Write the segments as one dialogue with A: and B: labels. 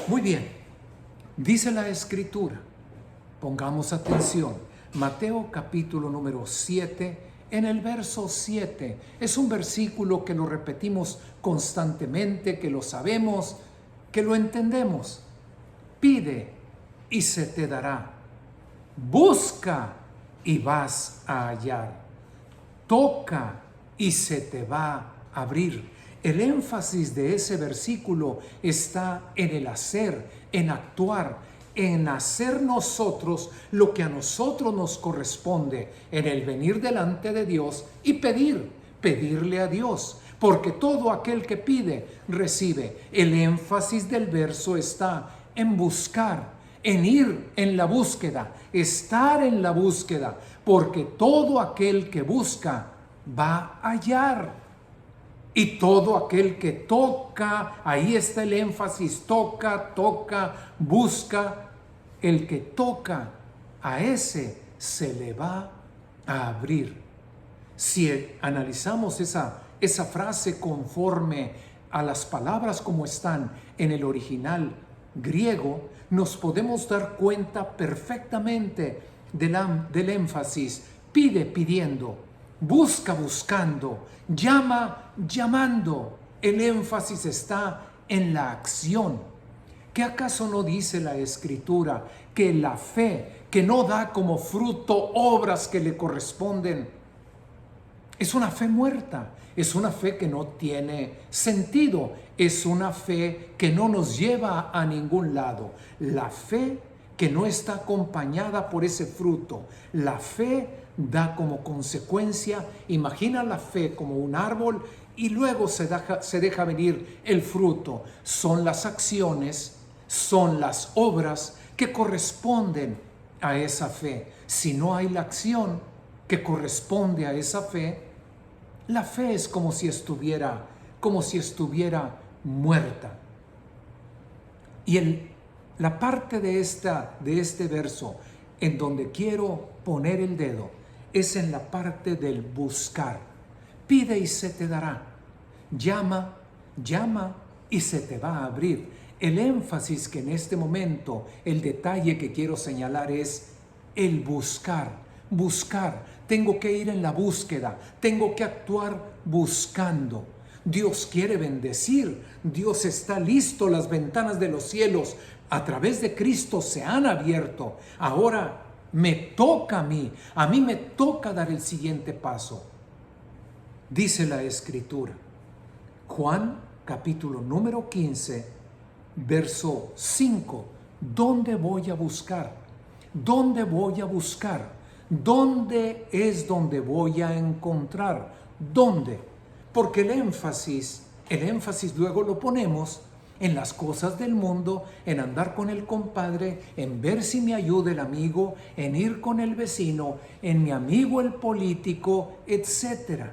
A: Muy bien, dice la Escritura, pongamos atención, Mateo capítulo número 7, en el verso 7, es un versículo que lo repetimos constantemente, que lo sabemos, que lo entendemos. Pide y se te dará, busca y vas a hallar, toca y se te va a abrir. El énfasis de ese versículo está en el hacer, en actuar, en hacer nosotros lo que a nosotros nos corresponde, en el venir delante de Dios y pedirle a Dios, porque todo aquel que pide, recibe. El énfasis del verso está en buscar, en ir en la búsqueda, estar en la búsqueda, porque todo aquel que busca va a hallar. Y todo aquel que toca, ahí está el énfasis, toca, busca. El que toca, a ese se le va a abrir. Si analizamos esa frase conforme a las palabras como están en el original griego, nos podemos dar cuenta perfectamente del énfasis. Pide pidiendo, busca buscando, llama llamando. El énfasis está en la acción. ¿Qué acaso no dice la Escritura que la fe que no da como fruto obras que le corresponden es una fe muerta? Es una fe que no tiene sentido, es una fe que no nos lleva a ningún lado. La fe que no está acompañada por ese fruto, la fe da como consecuencia, imagina la fe como un árbol y luego se deja venir el fruto. Son las acciones, son las obras que corresponden a esa fe. Si no hay la acción que corresponde a esa fe, la fe es como si estuviera muerta. Y la parte de este verso en donde quiero poner el dedo es en la parte del buscar. Pide y se te dará. Llama y se te va a abrir. El énfasis que en este momento, el detalle que quiero señalar es el buscar. Buscar. Tengo que ir en la búsqueda. Tengo que actuar buscando. Dios quiere bendecir. Dios está listo. Las ventanas de los cielos a través de Cristo se han abierto. Ahora me toca a mí me toca dar el siguiente paso. Dice la Escritura, Juan capítulo número 15, verso 5, ¿dónde voy a buscar? ¿Dónde voy a buscar? ¿Dónde es donde voy a encontrar? ¿Dónde? Porque el énfasis luego lo ponemos en las cosas del mundo, en andar con el compadre, en ver si me ayuda el amigo, en ir con el vecino, en mi amigo el político, etc.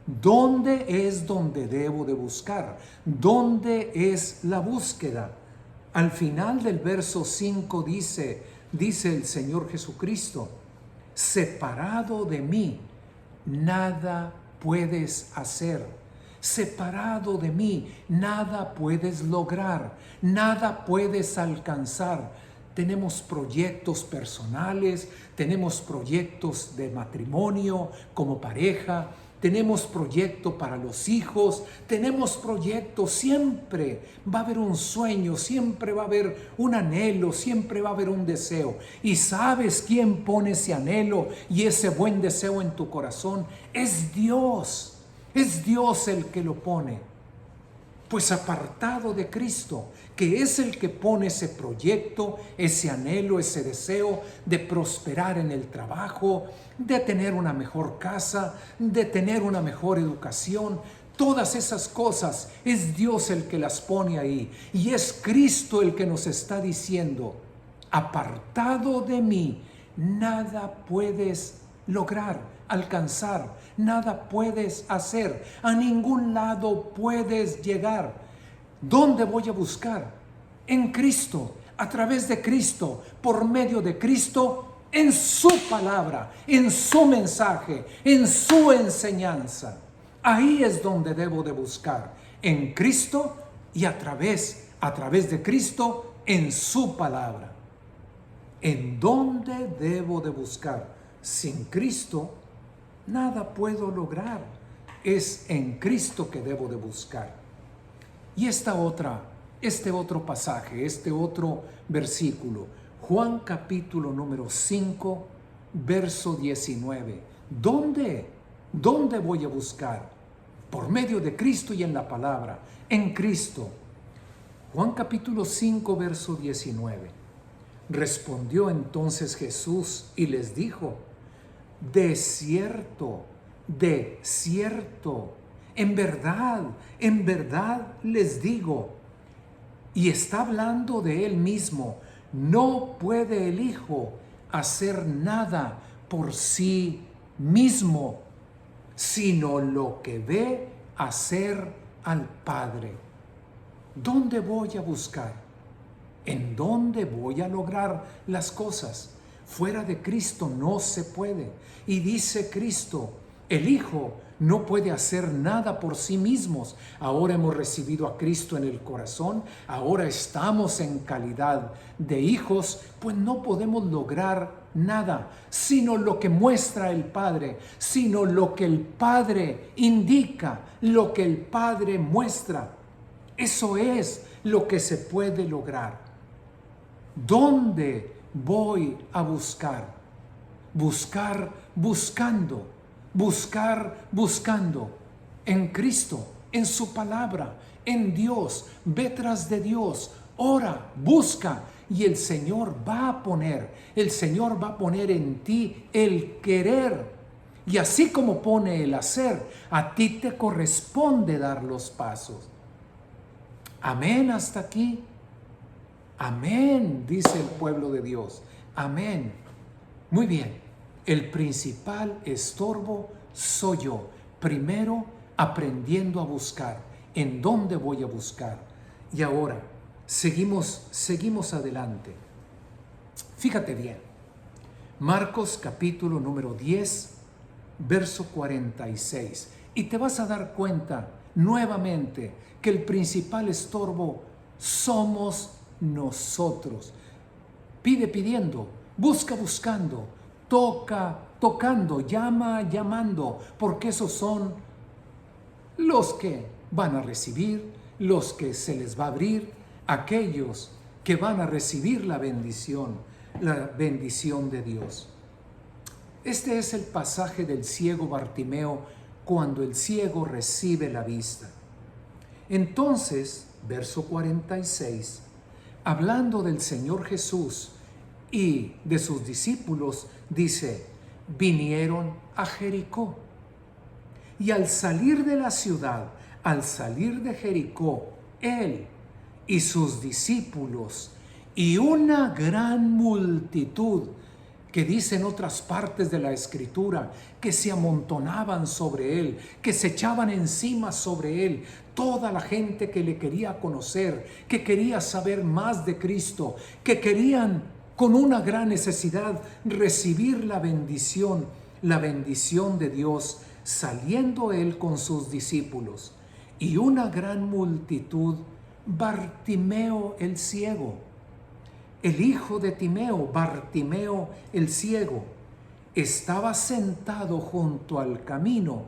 A: ¿Dónde es donde debo de buscar? ¿Dónde es la búsqueda? Al final del verso 5 dice el Señor Jesucristo, separado de mí, nada puedes hacer. Separado de mí, nada puedes lograr, nada puedes alcanzar. Tenemos proyectos personales, tenemos proyectos de matrimonio como pareja, tenemos proyecto para los hijos, tenemos proyectos, siempre va a haber un sueño, siempre va a haber un anhelo, siempre va a haber un deseo. ¿Y sabes quién pone ese anhelo y ese buen deseo en tu corazón? Es Dios. Es Dios el que lo pone. Pues apartado de Cristo, que es el que pone ese proyecto, ese anhelo, ese deseo de prosperar en el trabajo, de tener una mejor casa, de tener una mejor educación, todas esas cosas, es Dios el que las pone ahí. Y es Cristo el que nos está diciendo, apartado de mí, nada puedes lograr, alcanzar, nada puedes hacer, a ningún lado puedes llegar. ¿Dónde voy a buscar? En Cristo, a través de Cristo, por medio de Cristo, en su palabra, en su mensaje, en su enseñanza. Ahí es donde debo de buscar, en Cristo y a través a través de Cristo en su palabra. ¿En dónde debo de buscar? Sin Cristo, nada puedo lograr. Es en Cristo que debo de buscar. Y este otro pasaje, este otro versículo, Juan capítulo número 5, verso 19. ¿Dónde voy a buscar? Por medio de Cristo y en la palabra, en Cristo. Juan capítulo 5, verso 19. Respondió entonces Jesús y les dijo: de cierto, en verdad les digo, y está hablando de él mismo, no puede el Hijo hacer nada por sí mismo, sino lo que ve hacer al Padre. ¿Dónde voy a buscar? ¿En dónde voy a lograr las cosas? Fuera de Cristo no se puede. Y dice Cristo, el Hijo no puede hacer nada por sí mismos. Ahora hemos recibido a Cristo en el corazón, ahora estamos en calidad de hijos, pues no podemos lograr nada, sino lo que muestra el Padre, sino lo que el Padre indica, lo que el Padre muestra. Eso es lo que se puede lograr. ¿Dónde voy a buscar? Buscar buscando en Cristo, en su palabra, en Dios. Ve tras de Dios, ora, busca, y el Señor va a poner en ti el querer. Y así como pone el hacer, a ti te corresponde dar los pasos. Amén hasta aquí. Amén, dice el pueblo de Dios. Amén. Muy bien, el principal estorbo soy yo. Primero, aprendiendo a buscar. ¿En dónde voy a buscar? Y ahora, seguimos adelante. Fíjate bien. Marcos capítulo número 10, verso 46. Y te vas a dar cuenta nuevamente que el principal estorbo somos nosotros. Pide pidiendo, busca buscando, toca tocando, llama llamando, porque esos son los que van a recibir, los que se les va a abrir, aquellos que van a recibir la bendición de Dios. Este es el pasaje del ciego Bartimeo cuando el ciego recibe la vista. Entonces, verso 46, hablando del Señor Jesús y de sus discípulos, dice: vinieron a Jericó. Y al salir de la ciudad, al salir de Jericó, él y sus discípulos y una gran multitud, que dice en otras partes de la Escritura, que se amontonaban sobre él, que se echaban encima sobre él, toda la gente que le quería conocer, que quería saber más de Cristo, que querían con una gran necesidad recibir la bendición de Dios, saliendo él con sus discípulos y una gran multitud, Bartimeo el ciego, el hijo de Timeo, Bartimeo el ciego, estaba sentado junto al camino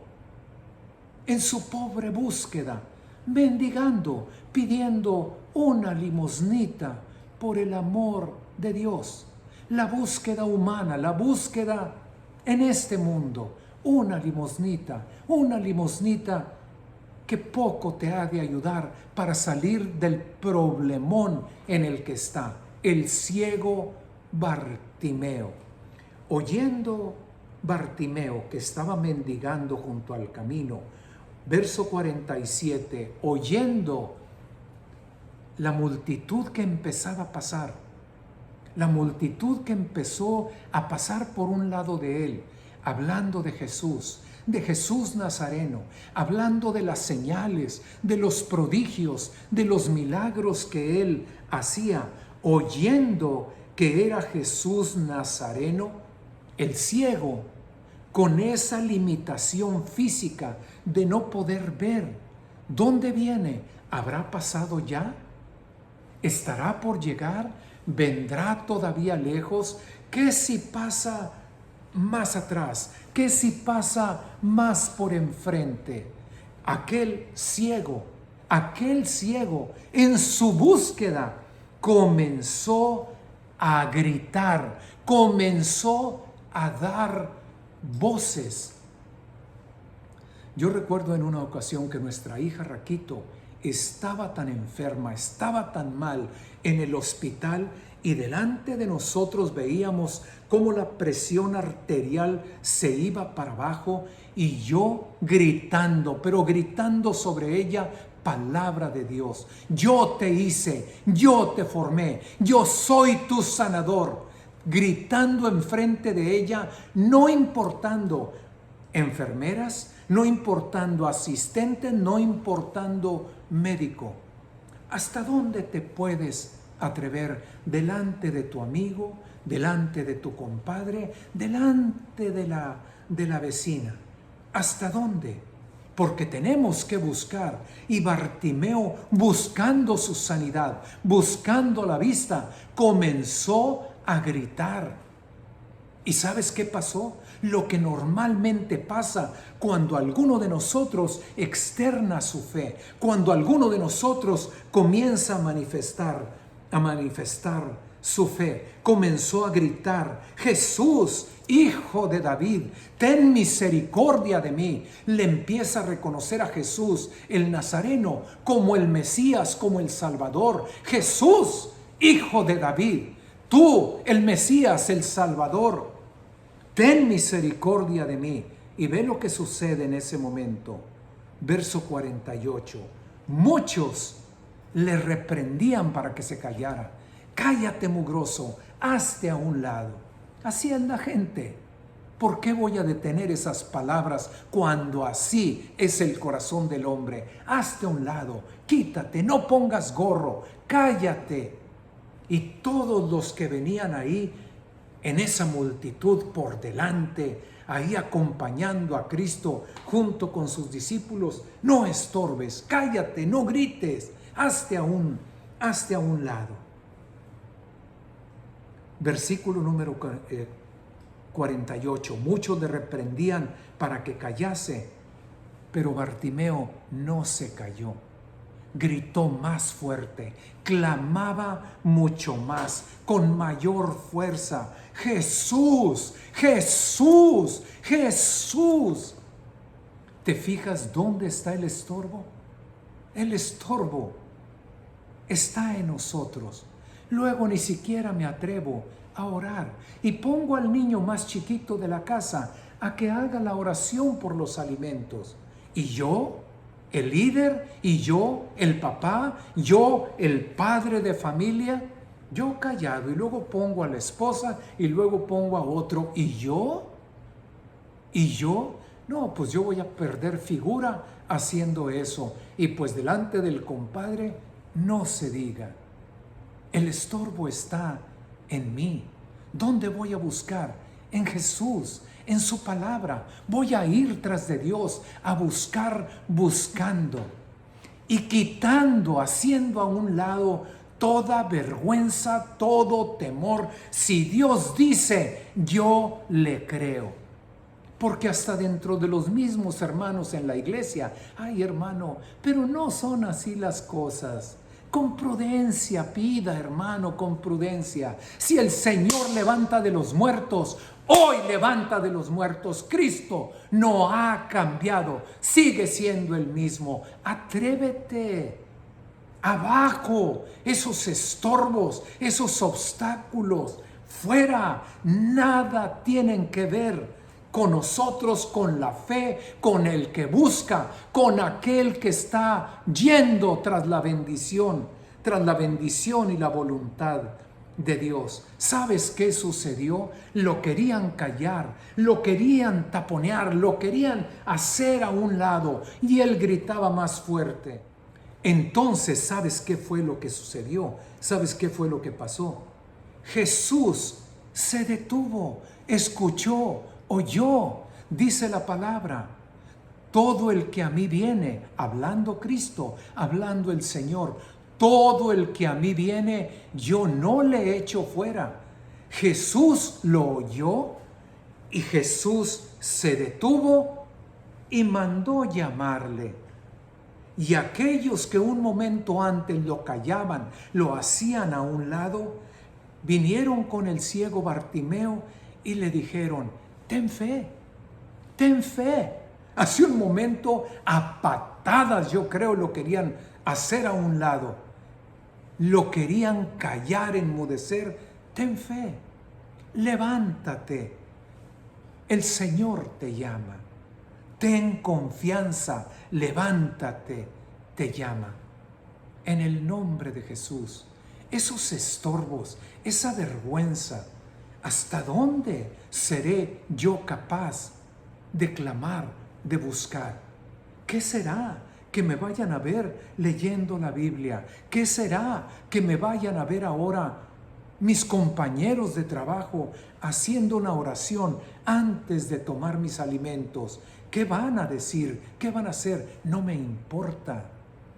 A: en su pobre búsqueda, mendigando, pidiendo una limosnita por el amor de Dios. La búsqueda humana, la búsqueda en este mundo, una limosnita que poco te ha de ayudar para salir del problemón en el que está el ciego Bartimeo. Oyendo Bartimeo que estaba mendigando junto al camino, verso 47, oyendo la multitud que empezaba a pasar, la multitud que empezó a pasar por un lado de él, hablando de Jesús Nazareno, hablando de las señales, de los prodigios, de los milagros que él hacía, oyendo que era Jesús Nazareno, el ciego, con esa limitación física de no poder ver. ¿Dónde viene? ¿Habrá pasado ya? ¿Estará por llegar? ¿Vendrá todavía lejos? ¿Qué si pasa más atrás? ¿Qué si pasa más por enfrente? Aquel ciego en su búsqueda comenzó a gritar, comenzó a dar voces. Yo recuerdo en una ocasión que nuestra hija Raquito estaba tan enferma, estaba tan mal en el hospital, y delante de nosotros veíamos cómo la presión arterial se iba para abajo, y yo gritando, pero gritando sobre ella palabra de Dios. Yo te hice, yo te formé, yo soy tu sanador. Gritando enfrente de ella, no importando enfermeras, no importando asistentes, no importando médico. ¿Hasta dónde te puedes atrever delante de tu amigo, delante de tu compadre, delante de la vecina? ¿Hasta dónde? Porque tenemos que buscar. Y Bartimeo, buscando su sanidad, buscando la vista, comenzó a gritar. ¿Y sabes qué pasó? Lo que normalmente pasa cuando alguno de nosotros externa su fe, cuando alguno de nosotros comienza a manifestar su fe. Comenzó a gritar: Jesús, Hijo de David, ten misericordia de mí. Le empieza a reconocer a Jesús, el Nazareno, como el Mesías, como el Salvador. Jesús, Hijo de David, tú, el Mesías, el Salvador, ten misericordia de mí. Y ve lo que sucede en ese momento. Verso 48. Muchos le reprendían para que se callara. Cállate, mugroso, hazte a un lado. Así es la gente. ¿Por qué voy a detener esas palabras cuando así es el corazón del hombre? Hazte a un lado, quítate, no pongas gorro, cállate. Y todos los que venían ahí, en esa multitud por delante, ahí acompañando a Cristo junto con sus discípulos: no estorbes, cállate, no grites, hazte a un lado. Versículo número 48. Muchos le reprendían para que callase, pero Bartimeo no se calló. Gritó más fuerte, clamaba mucho más, con mayor fuerza: Jesús, Jesús, Jesús. ¿Te fijas dónde está el estorbo? El estorbo está en nosotros. Luego ni siquiera me atrevo a orar y pongo al niño más chiquito de la casa a que haga la oración por los alimentos. Y yo, el líder, y yo, el papá, yo, el padre de familia, yo callado, y luego pongo a la esposa y luego pongo a otro. ¿Y yo? No, pues yo voy a perder figura haciendo eso. Y pues delante del compadre no se diga. El estorbo está en mí. ¿Dónde voy a buscar? En Jesús, en su palabra. Voy a ir tras de Dios, a buscar, buscando y quitando, haciendo a un lado toda vergüenza, todo temor. Si Dios dice, yo le creo. Porque hasta dentro de los mismos hermanos en la iglesia: ay, hermano, pero no son así las cosas. Con prudencia, pida, hermano, con prudencia. Si el Señor levanta de los muertos, hoy levanta de los muertos. Cristo no ha cambiado, sigue siendo el mismo. Atrévete. Abajo, esos estorbos, esos obstáculos, fuera. Nada tienen que ver con nosotros, con la fe, con el que busca, con aquel que está yendo tras la bendición y la voluntad de Dios. ¿Sabes qué sucedió? Lo querían callar, lo querían taponear, lo querían hacer a un lado, y él gritaba más fuerte. Entonces, ¿sabes qué fue lo que sucedió? ¿Sabes qué fue lo que pasó? Jesús se detuvo, escuchó, oyó. Dice la palabra: todo el que a mí viene, hablando Cristo, hablando el Señor, Todo el que a mí viene, yo no le echo fuera. Jesús lo oyó y Jesús se detuvo y mandó llamarle. Y aquellos que un momento antes lo callaban, lo hacían a un lado, vinieron con el ciego Bartimeo y le dijeron: ten fe, ten fe. Hace un momento a patadas, yo creo, lo querían hacer a un lado. Lo querían callar, enmudecer. Ten fe, levántate. El Señor te llama. Ten confianza, levántate, te llama. En el nombre de Jesús, esos estorbos, esa vergüenza, ¿hasta dónde seré yo capaz de clamar, de buscar? ¿Qué será que me vayan a ver leyendo la Biblia? ¿Qué será que me vayan a ver ahora mis compañeros de trabajo haciendo una oración antes de tomar mis alimentos? ¿Qué van a decir? ¿Qué van a hacer? No me importa.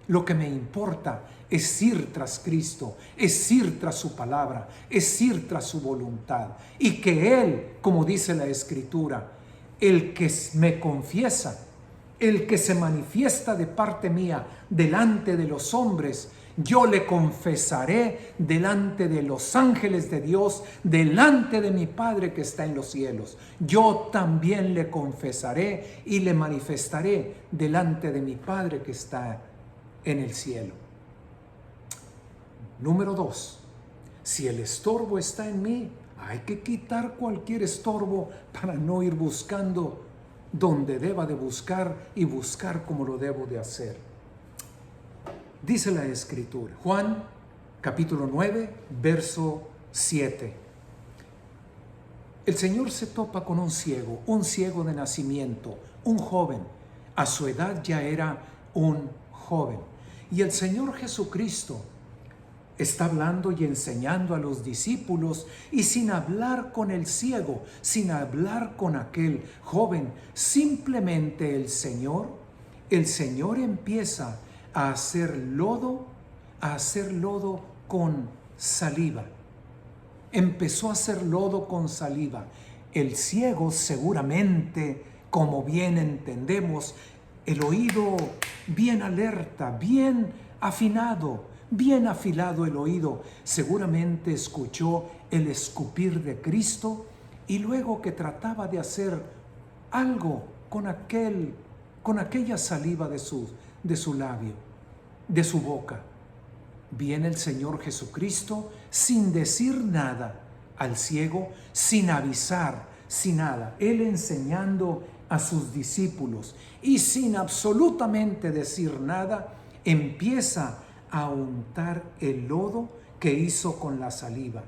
A: Lo que me importa es ir tras Cristo, es ir tras su palabra, es ir tras su voluntad. Y que Él, como dice la Escritura, el que me confiesa, el que se manifiesta de parte mía delante de los hombres, yo le confesaré delante de los ángeles de Dios, delante de mi Padre que está en los cielos. Yo también le confesaré y le manifestaré delante de mi Padre que está en el cielo. Número 2. Si el estorbo está en mí, hay que quitar cualquier estorbo para no ir buscando donde deba de buscar y buscar como lo debo de hacer. Dice la Escritura, Juan capítulo 9, verso 7. El Señor se topa con un ciego de nacimiento, un joven. A su edad ya era un joven. Y el Señor Jesucristo está hablando y enseñando a los discípulos, y sin hablar con el ciego, sin hablar con aquel joven, simplemente el Señor empieza a hacer lodo con saliva. Empezó a hacer lodo con saliva. El ciego seguramente, como bien entendemos, el oído bien alerta, bien afinado, bien afilado el oído, seguramente escuchó el escupir de Cristo y luego que trataba de hacer algo con aquella saliva de su labio, de su boca. Viene el Señor Jesucristo sin decir nada al ciego, sin avisar, sin nada. Él enseñando a sus discípulos y sin absolutamente decir nada, empieza a untar el lodo que hizo con la saliva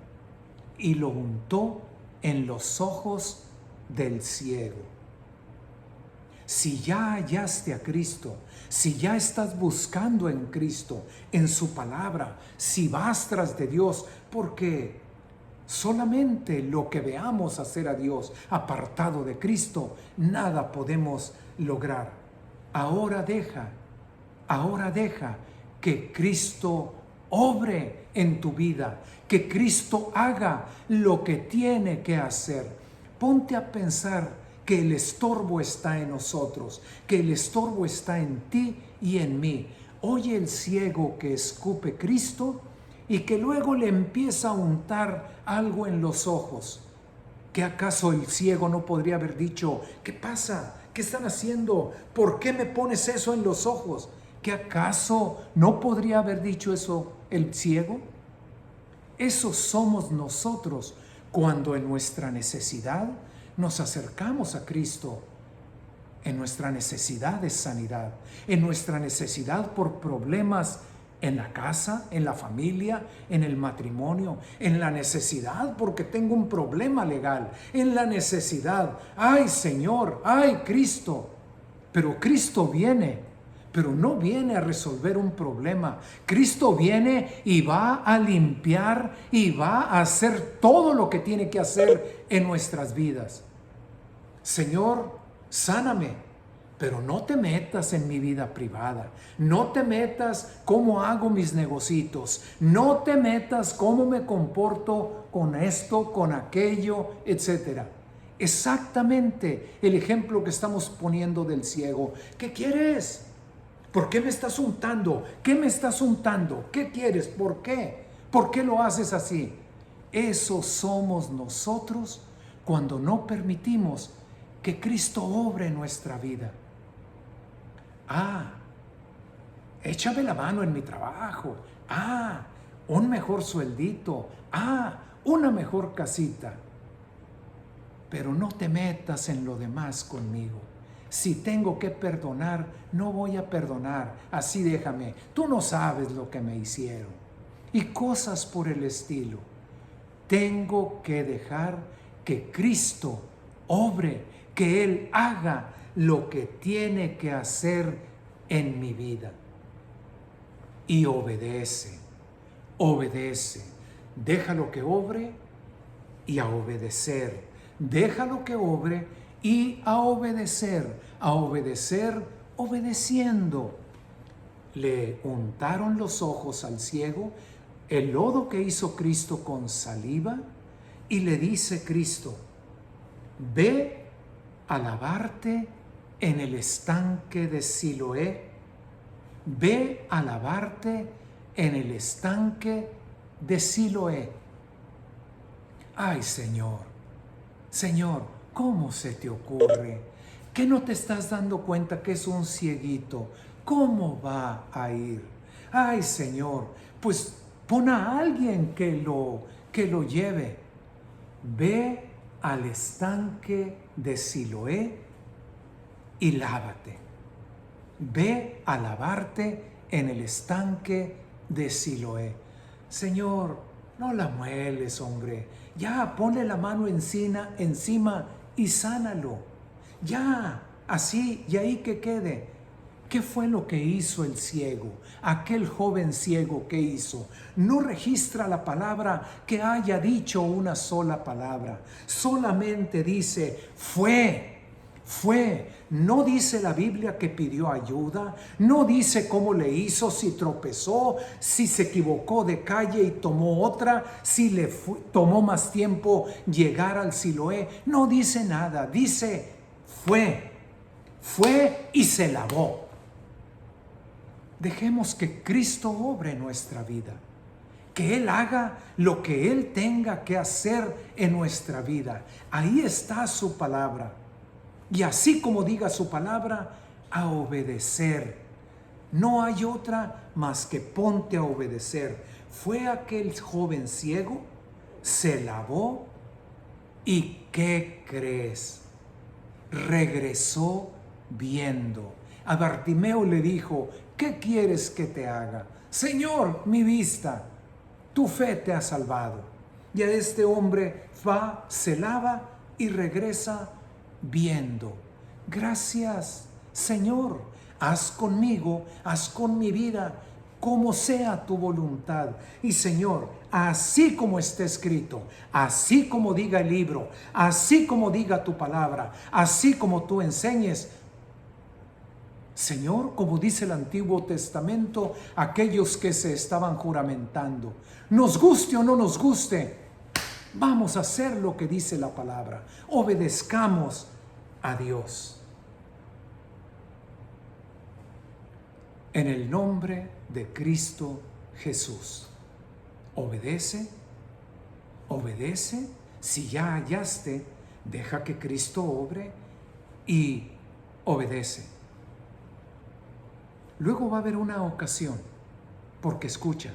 A: y lo untó en los ojos del ciego. Si ya hallaste a Cristo, si ya estás buscando en Cristo, en su palabra, si vas tras de Dios, porque solamente lo que veamos hacer a Dios apartado de Cristo, nada podemos lograr. Ahora deja que Cristo obre en tu vida, que Cristo haga lo que tiene que hacer. Ponte a pensar que el estorbo está en nosotros, que el estorbo está en ti y en mí. Oye el ciego que escupe Cristo y que luego le empieza a untar algo en los ojos. ¿Qué acaso el ciego no podría haber dicho: ¿qué pasa? ¿Qué están haciendo? ¿Por qué me pones eso en los ojos? ¿Qué acaso no podría haber dicho eso el ciego? Esos somos nosotros cuando en nuestra necesidad nos acercamos a Cristo, en nuestra necesidad de sanidad, en nuestra necesidad por problemas en la casa, en la familia, en el matrimonio, en la necesidad porque tengo un problema legal, en la necesidad, ¡ay Señor! ¡Ay Cristo! Pero Cristo viene, pero no viene a resolver un problema. Cristo viene y va a limpiar y va a hacer todo lo que tiene que hacer en nuestras vidas. Señor, sáname, pero no te metas en mi vida privada, no te metas cómo hago mis negocios, no te metas cómo me comporto con esto, con aquello, etc. Exactamente el ejemplo que estamos poniendo del ciego. ¿Qué quieres? ¿Por qué me estás untando? ¿Qué me estás untando? ¿Qué quieres? ¿Por qué? ¿Por qué lo haces así? Eso somos nosotros cuando no permitimos que Cristo obre en nuestra vida. Échame la mano en mi trabajo. Un mejor sueldito. Una mejor casita. Pero no te metas en lo demás conmigo. Si tengo que perdonar, no voy a perdonar. Así déjame. Tú no sabes lo que me hicieron. Y cosas por el estilo. Tengo que dejar que Cristo obre, que Él haga lo que tiene que hacer en mi vida. Y obedece, obedece. Déjalo que obre y a obedecer. Déjalo que obre y a obedecer, obedeciendo. Le untaron los ojos al ciego, el lodo que hizo Cristo con saliva, y le dice Cristo: ve a lavarte en el estanque de Siloé, ve a lavarte en el estanque de Siloé. Ay, Señor, ¿cómo se te ocurre? ¿Que no te estás dando cuenta que es un cieguito? ¿Cómo va a ir? Ay, Señor, pues pon a alguien que lo lleve. Ve al estanque de Siloé y lávate. Ve a lavarte en el estanque de Siloé. Señor, no la mueles, hombre. Ya, ponle la mano encima y sánalo. Ya, así, y ahí que quede. ¿Qué fue lo que hizo el ciego? Aquel joven ciego, ¿qué hizo? No registra la palabra que haya dicho una sola palabra. Solamente dice, fue. No dice la Biblia que pidió ayuda. No dice cómo le hizo, si tropezó, si se equivocó de calle y tomó otra, si tomó más tiempo llegar al Siloé. No dice nada. Dice, fue y se lavó. Dejemos que Cristo obre en nuestra vida, que Él haga lo que Él tenga que hacer en nuestra vida. Ahí está su palabra. Y así como diga su palabra, a obedecer. No hay otra más que ponte a obedecer. Fue aquel joven ciego, se lavó y ¿qué crees? Regresó viendo. A Bartimeo le dijo, ¿qué quieres que te haga? Señor, mi vista, tu fe te ha salvado. Y a este hombre va, se lava y regresa viendo. Gracias, Señor. Haz conmigo, haz con mi vida, como sea tu voluntad. Y Señor, así como está escrito, así como diga el libro, así como diga tu palabra, así como tú enseñes, Señor, como dice el Antiguo Testamento, aquellos que se estaban juramentando, nos guste o no nos guste, vamos a hacer lo que dice la palabra. Obedezcamos a Dios. En el nombre de Cristo Jesús. Obedece. Si ya hallaste, deja que Cristo obre y obedece. Luego va a haber una ocasión, porque escucha,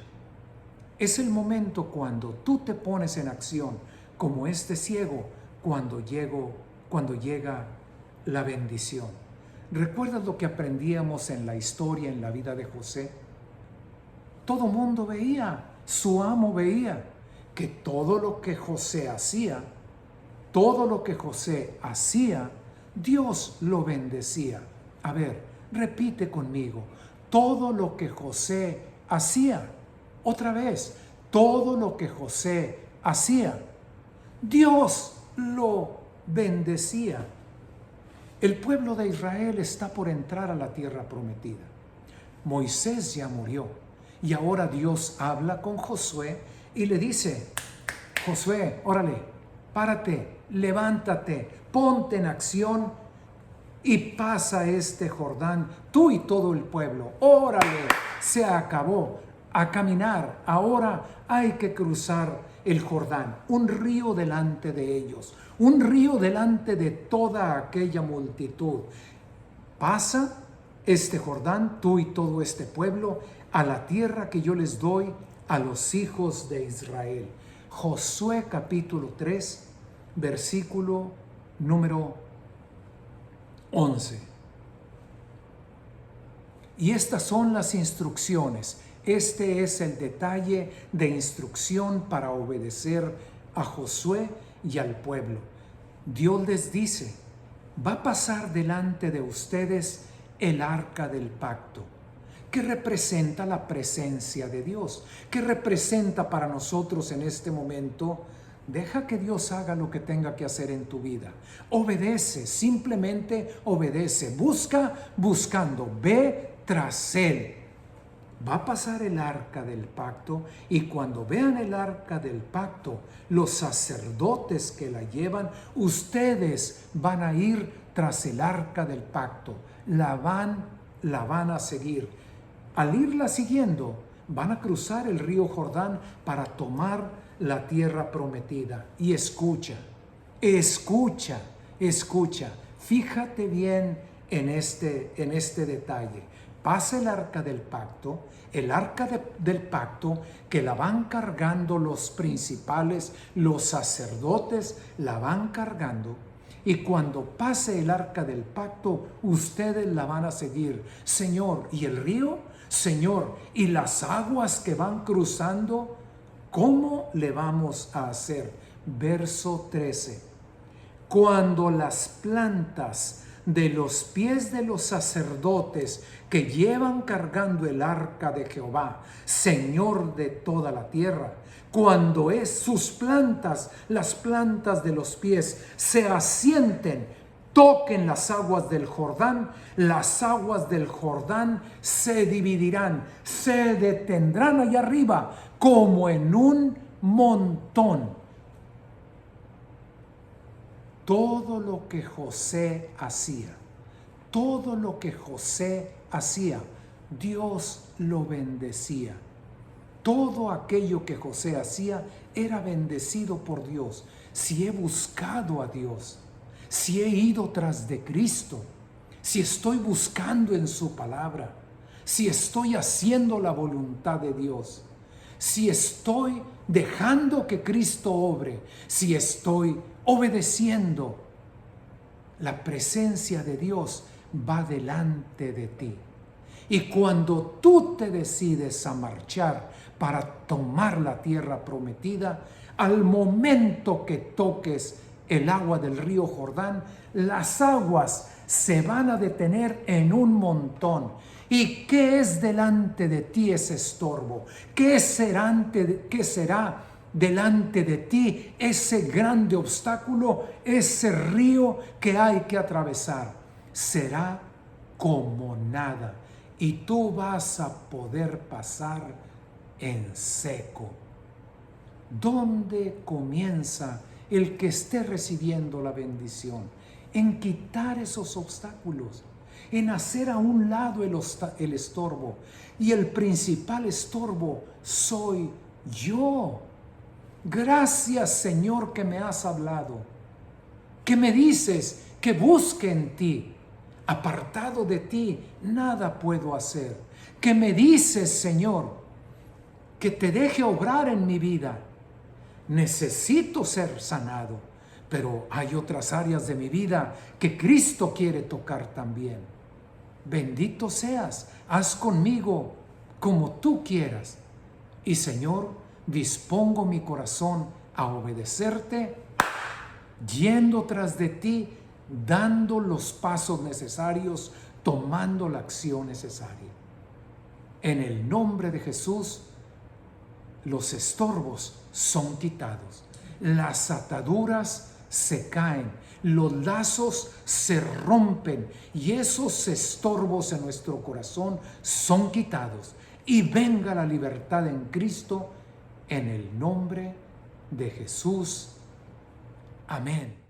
A: es el momento cuando tú te pones en acción, como este ciego, cuando llega la bendición. ¿Recuerdas lo que aprendíamos en la historia, en la vida de José? Todo mundo veía, su amo veía, que todo lo que José hacía, Dios lo bendecía. A ver, repite conmigo, todo lo que José hacía, otra vez, todo lo que José hacía, Dios lo bendecía. El pueblo de Israel está por entrar a la tierra prometida. Moisés ya murió y ahora Dios habla con Josué y le dice: Josué, órale, párate, levántate, ponte en acción y pasa este Jordán, tú y todo el pueblo. Órale, se acabó. A caminar, ahora hay que cruzar el Jordán, un río delante de ellos, un río delante de toda aquella multitud. Pasa este Jordán, tú y todo este pueblo, a la tierra que yo les doy a los hijos de Israel. Josué capítulo 3, versículo número 11. Y estas son las instrucciones. Este es el detalle de instrucción para obedecer a Josué y al pueblo. Dios les dice: va a pasar delante de ustedes el arca del pacto, que representa la presencia de Dios, que representa para nosotros en este momento. Deja que Dios haga lo que tenga que hacer en tu vida. Obedece, simplemente obedece. Busca buscando, ve tras Él. Va a pasar el arca del pacto y cuando vean el arca del pacto, los sacerdotes que la llevan, ustedes van a ir tras el arca del pacto. La van a seguir. Al irla siguiendo, van a cruzar el río Jordán para tomar la tierra prometida. Y escucha. Fíjate bien en este detalle. Pasa el arca del pacto, del pacto que la van cargando los principales, los sacerdotes la van cargando. Y cuando pase el arca del pacto, ustedes la van a seguir. Señor, ¿y el río? Señor, ¿y las aguas que van cruzando? ¿Cómo le vamos a hacer? Verso 13. Cuando las plantas de los pies de los sacerdotes que llevan cargando el arca de Jehová, Señor de toda la tierra, cuando sus plantas, las plantas de los pies, se asienten, toquen las aguas del Jordán, las aguas del Jordán se dividirán, se detendrán allá arriba como en un montón. Todo lo que José hacía, Dios lo bendecía. Todo aquello que José hacía era bendecido por Dios. Si he buscado a Dios, si he ido tras de Cristo, si estoy buscando en su palabra, si estoy haciendo la voluntad de Dios, si estoy dejando que Cristo obre, si estoy obedeciendo, la presencia de Dios va delante de ti. Y cuando tú te decides a marchar para tomar la tierra prometida, al momento que toques el agua del río Jordán, las aguas se van a detener en un montón. ¿Y qué es delante de ti ese estorbo? ¿Qué será delante de ti ese grande obstáculo, ese río que hay que atravesar? Será como nada y tú vas a poder pasar en seco. ¿Dónde comienza el que esté recibiendo la bendición? En quitar esos obstáculos, en hacer a un lado el estorbo. Y el principal estorbo soy yo. Gracias, Señor, que me has hablado, que me dices que busque en ti. Apartado de ti, nada puedo hacer. Que me dices, Señor, que te deje obrar en mi vida. Necesito ser sanado, pero hay otras áreas de mi vida que Cristo quiere tocar también. Bendito seas, haz conmigo como tú quieras. Y Señor, dispongo mi corazón a obedecerte, yendo tras de ti, dando los pasos necesarios, tomando la acción necesaria. En el nombre de Jesús, los estorbos son quitados, las ataduras se caen, los lazos se rompen y esos estorbos en nuestro corazón son quitados. Y venga la libertad en Cristo, en el nombre de Jesús. Amén.